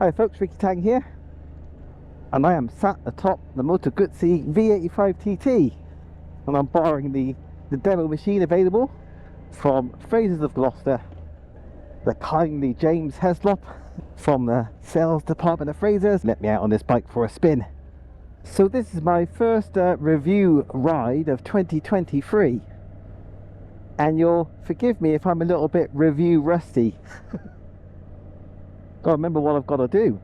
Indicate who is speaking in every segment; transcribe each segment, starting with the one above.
Speaker 1: Hi folks, Ricky Tang here, and I am sat atop the Moto Guzzi V85TT, and I'm borrowing the demo machine available from Frasers of Gloucester. The kindly James Heslop from the sales department of Frasers let me out on this bike for a spin. So this is my first review ride of 2023, and you'll forgive me if I'm a little bit review rusty. Gotta remember what I've got to do.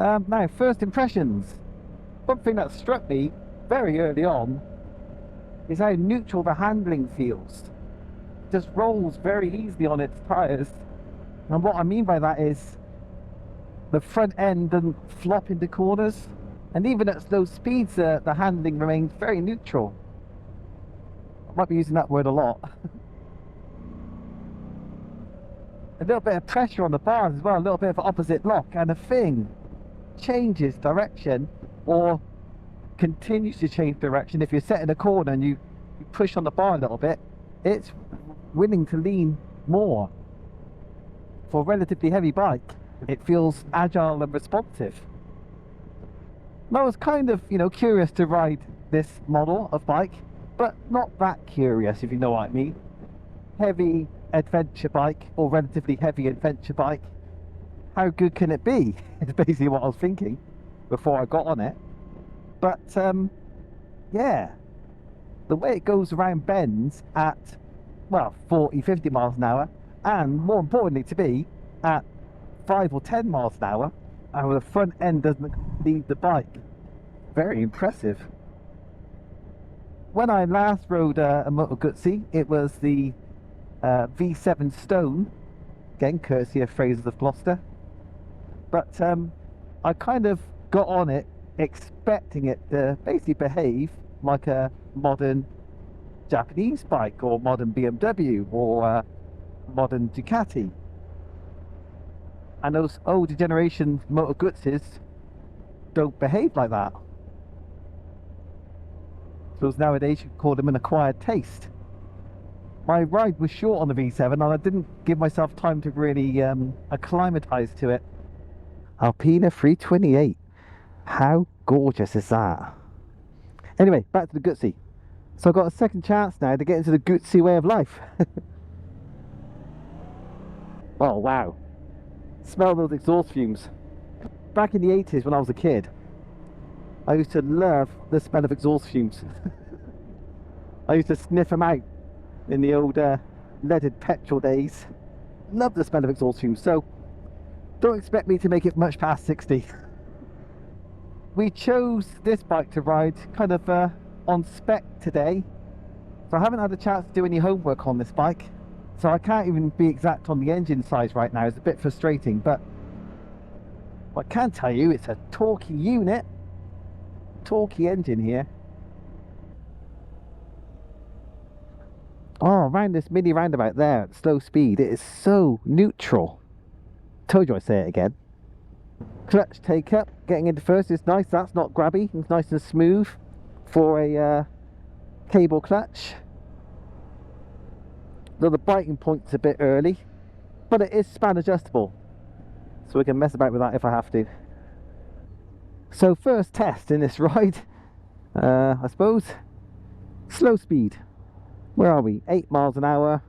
Speaker 1: Now, first impressions. One thing that struck me very early on is how neutral the handling feels. It just rolls very easily on its tyres. And what I mean by that is the front end doesn't flop into corners. And even at slow speeds, the handling remains very neutral. I might be using that word a lot. A little bit of pressure on the bars as well, a little bit of opposite lock, and the thing changes direction or continues to change direction. If you're set in a corner and you push on the bar a little bit, it's willing to lean more. For a relatively heavy bike, it feels agile and responsive. And I was kind of, curious to ride this model of bike, but not that curious, if you know what I mean. Heavy adventure bike, or relatively heavy adventure bike, how good can it be? It's basically what I was thinking before I got on it. But yeah, the way it goes around bends at 40-50 miles an hour, and more importantly to me, at 5 or 10 miles an hour, and the front end doesn't leave the bike. Very impressive. When I last rode a Moto Guzzi, it was the V7 Stone, again courtesy of Frasers of Gloucester, but I kind of got on it expecting it to basically behave like a modern Japanese bike or modern BMW or modern Ducati, and those older generation Moto Guzzis don't behave like that. So nowadays you call them an acquired taste. My ride was short on the V7 and I didn't give myself time to really acclimatise to it. Alpina 328. How gorgeous is that? Anyway, back to the Guzzi. So I've got a second chance now to get into the Guzzi way of life. Oh wow. Smell those exhaust fumes. Back in the 80s when I was a kid, I used to love the smell of exhaust fumes. I used to sniff them out in the old leaded petrol days. Love the smell of exhaust fumes, so don't expect me to make it much past 60. We chose this bike to ride kind of on spec today, so I haven't had a chance to do any homework on this bike, so I can't even be exact on the engine size right now. It's a bit frustrating, but what I can tell you, it's a torquey unit, torquey engine here. Oh, around this mini roundabout there at slow speed, it is so neutral. Told you I'd say it again. Clutch take up, getting into first is nice. That's not grabby, it's nice and smooth for a cable clutch. Though the biting point's a bit early, but it is span adjustable, so we can mess about with that if I have to. So first test in this ride, I suppose, slow speed. Where are we? 8 miles an hour.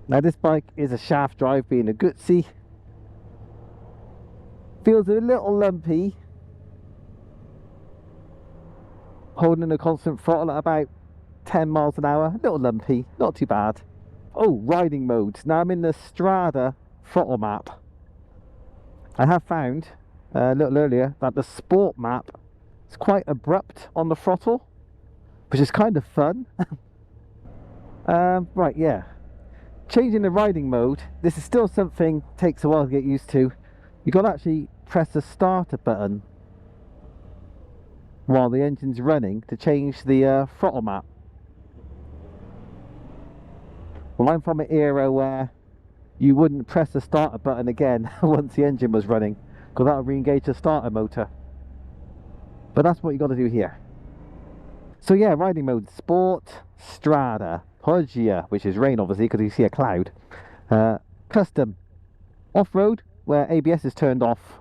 Speaker 1: Now this bike is a shaft drive, being a Guzzi. Feels a little lumpy. Holding a constant throttle at about 10 miles an hour. A little lumpy, not too bad. Oh, riding modes. Now I'm in the Strada throttle map. I have found a little earlier that the sport map is quite abrupt on the throttle, which is kind of fun. Right, yeah. Changing the riding mode. This is still something takes a while to get used to. You got to actually press the starter button while the engine's running to change the throttle map. Well, I'm from an era where you wouldn't press the starter button again once the engine was running, because that would re-engage the starter motor. But that's what you got to do here. So yeah, riding mode: Sport, Strada, Poggia, which is rain obviously because you see a cloud, Custom, Off-road, where ABS is turned off,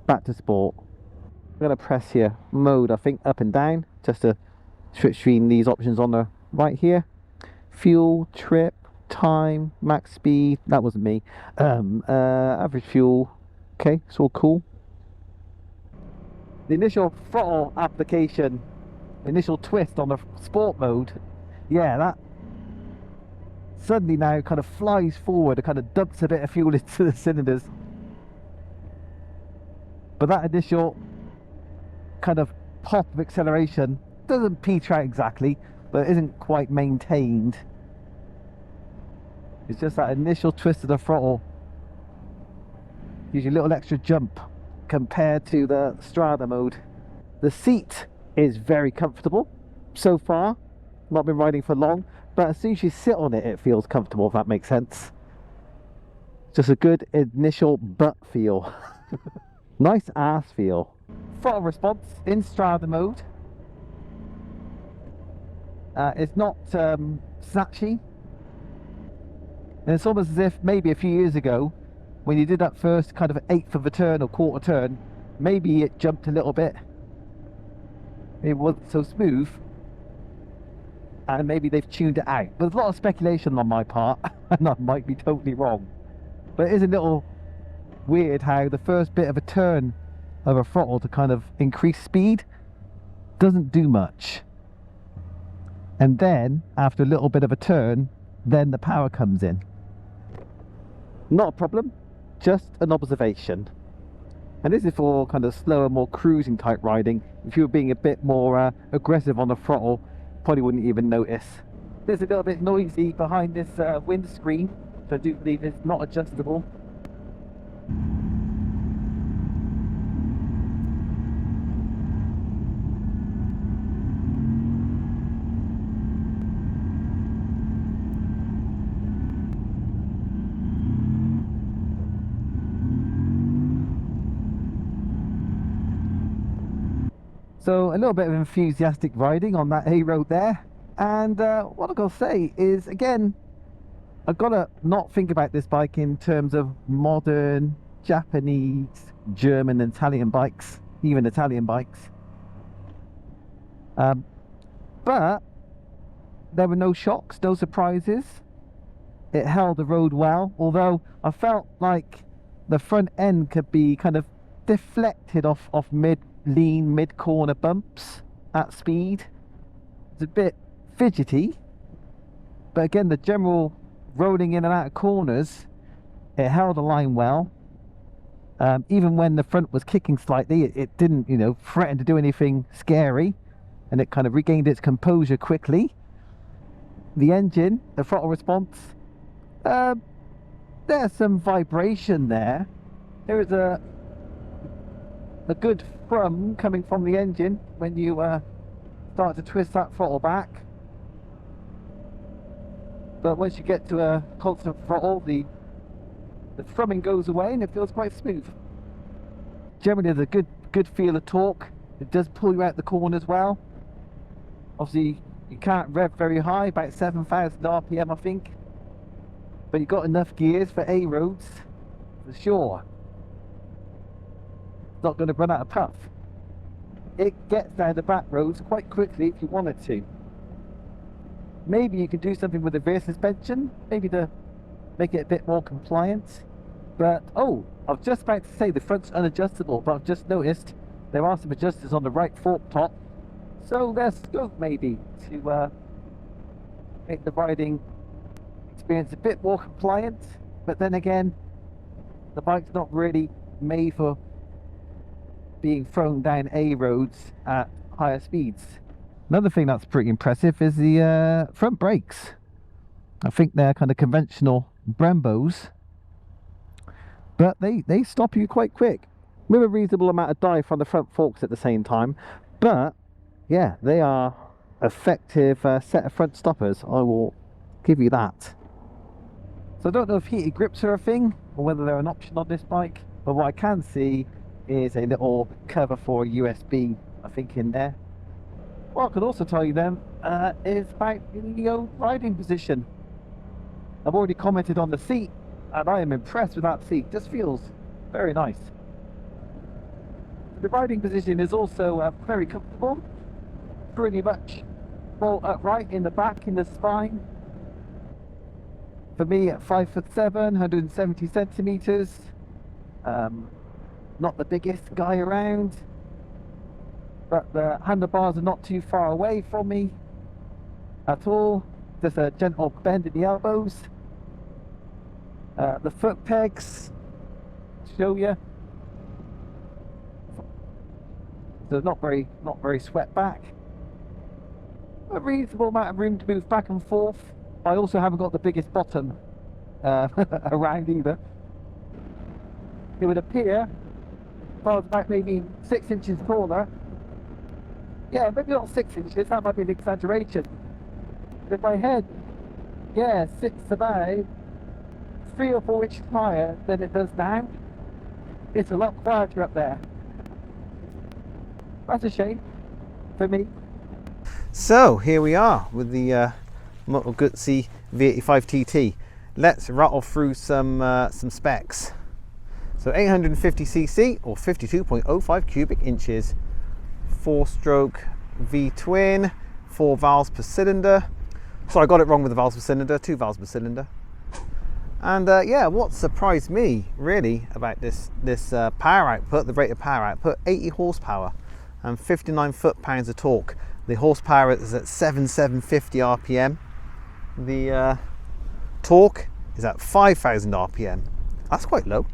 Speaker 1: back to sport. I'm going to press here, mode, I think, up and down, just to switch between these options on the right here. Fuel, trip, time, max speed, that wasn't me. Average fuel, okay, it's all cool. The initial throttle application, initial twist on the sport mode, yeah, that suddenly now kind of flies forward, it kind of dumps a bit of fuel into the cylinders. But that initial kind of pop of acceleration doesn't peter out exactly, but isn't quite maintained. It's just that initial twist of the throttle gives you a little extra jump compared to the Strada mode. The seat is very comfortable so far. Not been riding for long, but as soon as you sit on it, it feels comfortable, if that makes sense. Just a good initial butt feel. Nice ass feel. Throttle response in Strada mode. It's not snatchy. And it's almost as if maybe a few years ago, when you did that first kind of eighth of a turn or quarter turn, maybe it jumped a little bit. It wasn't so smooth. And maybe they've tuned it out. There's a lot of speculation on my part, and I might be totally wrong. But it is a little weird how the first bit of a turn of a throttle to kind of increase speed doesn't do much. And then, after a little bit of a turn, then the power comes in. Not a problem, just an observation. And this is for kind of slower, more cruising type riding. If you were being a bit more aggressive on the throttle, probably wouldn't even notice. There's a little bit noisy behind this windscreen, which I do believe is not adjustable. So a little bit of enthusiastic riding on that A road there. And what I've got to say is, again, I've got to not think about this bike in terms of modern, Japanese, German, and Italian bikes, even Italian bikes. But there were no shocks, no surprises. It held the road well, although I felt like the front end could be kind of deflected off lean mid-corner bumps at speed. It's a bit fidgety, but again, the general rolling in and out of corners, it held the line well. Even when the front was kicking slightly, it didn't, you know, threaten to do anything scary, and it kind of regained its composure quickly. The engine, the throttle response, there's some vibration there. There is a good thrum coming from the engine when you start to twist that throttle back. But once you get to a constant throttle, the thrumming goes away and it feels quite smooth. Generally there's a good feel of torque. It does pull you out the corners well. Obviously you can't rev very high, about 7,000 RPM I think, but you've got enough gears for A roads for sure. Not going to run out of puff. It gets down the back roads quite quickly if you wanted to. Maybe you can do something with the rear suspension, maybe to make it a bit more compliant. But oh, I was just about to say the front's unadjustable, but I've just noticed there are some adjusters on the right fork top, so there's scope maybe to make the riding experience a bit more compliant. But then again, the bike's not really made for being thrown down A roads at higher speeds. Another thing that's pretty impressive is the front brakes. I think they're kind of conventional Brembos, but they stop you quite quick with a reasonable amount of dive from the front forks at the same time. But yeah, they are effective set of front stoppers, I will give you that. So I don't know if heated grips are a thing or whether they're an option on this bike, but what I can see is a little cover for a USB, I think, in there. What I could also tell you then is about the riding position. I've already commented on the seat. and I am impressed with that seat. Just feels very nice. The riding position is also very comfortable, pretty much all upright in the back, in the spine. For me, at 5'7", 170 centimeters, not the biggest guy around, but the handlebars are not too far away from me at all. Just a gentle bend in the elbows. The foot pegs show you, so not very swept back. A reasonable amount of room to move back and forth. I also haven't got the biggest bottom around either. It would appear if I was about maybe 6 inches taller. Yeah, maybe not 6 inches, that might be an exaggeration. If my head, yeah, sits about 3 or 4 inches higher than it does now, it's a lot quieter up there. That's a shame for me.
Speaker 2: So here we are with the Moto Guzzi V85TT. Let's rattle through some specs. So 850cc or 52.05 cubic inches, 4-stroke V-twin, 4 valves per cylinder. So I got it wrong with the valves per cylinder, 2 valves per cylinder. And yeah, what surprised me really about this power output, the rated power output, 80 horsepower and 59 foot-pounds of torque. The horsepower is at 7,750 RPM. The torque is at 5,000 RPM. That's quite low,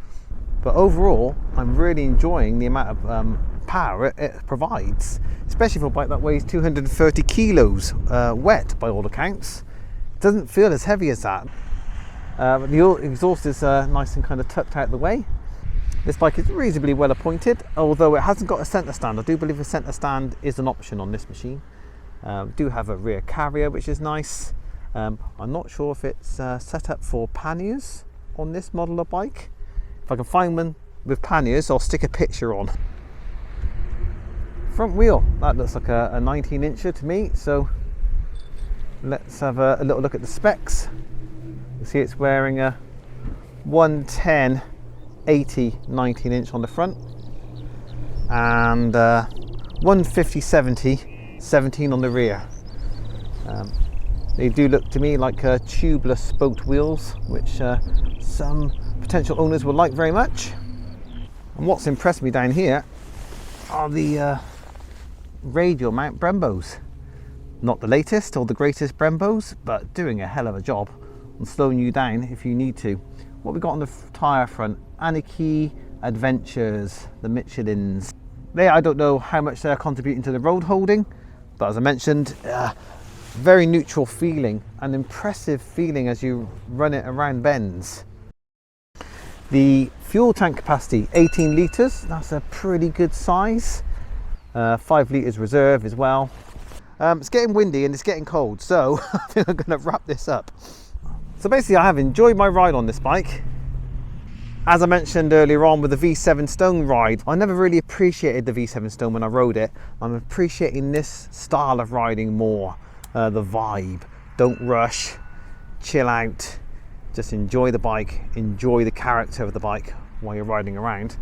Speaker 2: but overall I'm really enjoying the amount of power it provides, especially for a bike that weighs 230 kilos wet by all accounts. It doesn't feel as heavy as that. But the exhaust is nice and kind of tucked out the way. This bike is reasonably well appointed, although it hasn't got a centre stand. I do believe a centre stand is an option on this machine. We do have a rear carrier, which is nice. I'm not sure if it's set up for panniers on this model of bike. If I can find one with panniers, I'll stick a picture on. Front wheel, that looks like a 19-incher to me, so let's have a little look at the specs. You see it's wearing a 110 80 19-inch on the front and 150 70 17 on the rear. They do look to me like tubeless spoked wheels, which some potential owners will like very much. And what's impressed me down here are the radial mount Brembos. Not the latest or the greatest Brembos, but doing a hell of a job on slowing you down if you need to. What we got on the tyre front, Anarchy Adventures, the Michelins. I don't know how much they're contributing to the road holding, but as I mentioned, very neutral feeling, an impressive feeling as you run it around bends. The fuel tank capacity, 18 litres, that's a pretty good size. 5 litres reserve as well. It's getting windy and it's getting cold, so I think I'm going to wrap this up. So basically I have enjoyed my ride on this bike. As I mentioned earlier on with the V7 Stone ride, I never really appreciated the V7 Stone when I rode it. I'm appreciating this style of riding more. The vibe, don't rush, chill out, just enjoy the bike, enjoy the character of the bike while you're riding around.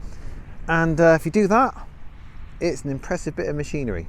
Speaker 2: And if you do that, it's an impressive bit of machinery.